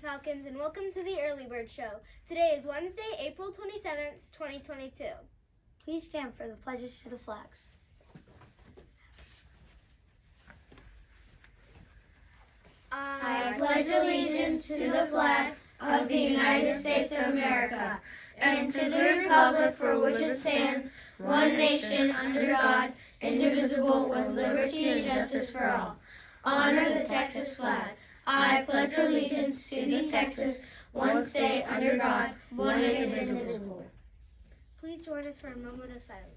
Falcons, and welcome to the Early Bird Show. Today is Wednesday, April 27th, 2022. Please stand for the pledges to the flags. I pledge allegiance to the flag of the United States of America and to the republic for which it stands, one nation under God, indivisible, with liberty and justice for all. Honor the Texas flag. I pledge allegiance to the Texas, one state under God, one and indivisible. Please join us for a moment of silence.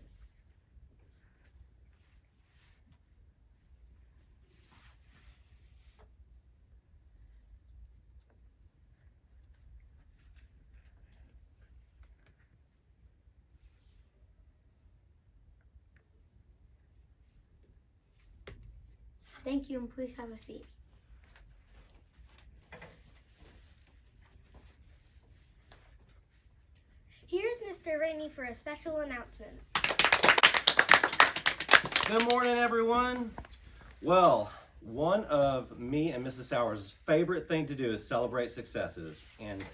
Thank you, and please have a seat. Here's Mr. Rainey for a special announcement. Good morning, everyone. Well, one of me and Mrs. Sowers' favorite thing to do is celebrate successes, and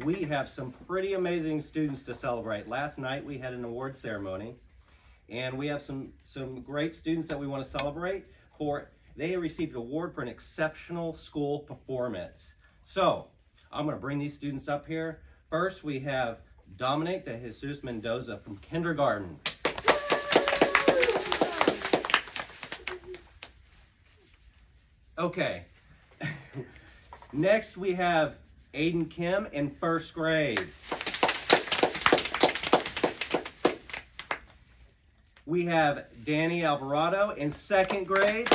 we have some pretty amazing students to celebrate. Last night we had an award ceremony, and we have some great students that we want to celebrate for. They received an award for an exceptional school performance. So I'm going to bring these students up here. First, we have Dominic de Jesus Mendoza from kindergarten. Okay. Next, we have Aiden Kim in first grade. We have Danny Alvarado in second grade.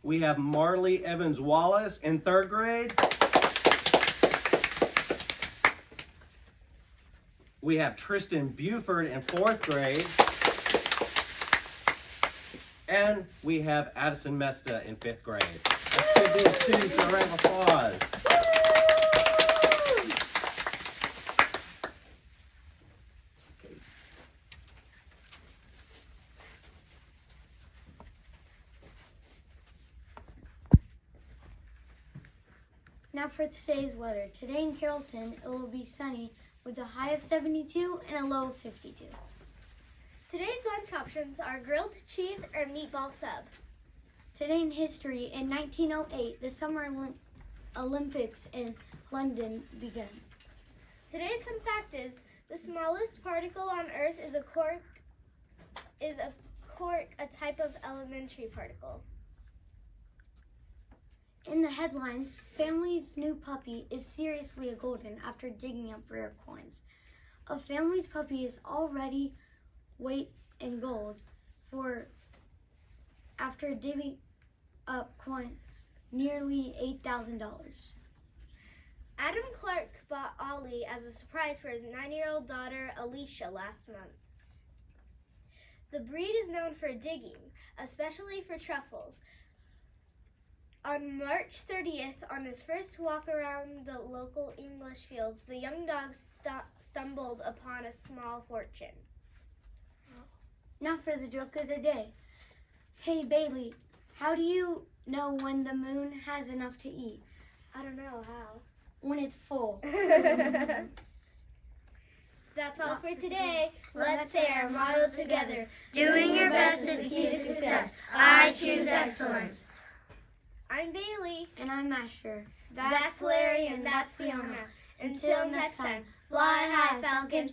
We have Marley Evans Wallace in third grade. We have Tristan Buford in fourth grade. And we have Addison Mesta in fifth grade. Let's give these students a round of applause. Now for today's weather. Today in Carrollton, it will be sunny with a high of 72 and a low of 52. Today's lunch options are grilled cheese or meatball sub. Today in history, in 1908, the Summer Olympics in London began. Today's fun fact is the smallest particle on Earth is a quark, a type of elementary particle. In the headlines, family's new puppy is seriously a golden after digging up rare coins. A family's puppy is already weight in gold after digging up coins, nearly $8,000. Adam Clark bought Ollie as a surprise for his 9-year-old daughter Alicia last month. The breed is known for digging, especially for truffles. On March 30th, on his first walk around the local English fields, the young dog stumbled upon a small fortune. Now for the joke of the day. Hey Bailey, how do you know when the moon has enough to eat? I don't know how. When it's full. That's all for today. Let's say our motto together. Doing your best is the key to success. I choose excellence. I'm Bailey. And I'm Asher. That's Larry, and that's Fiona. Until next time, fly high, Falcons.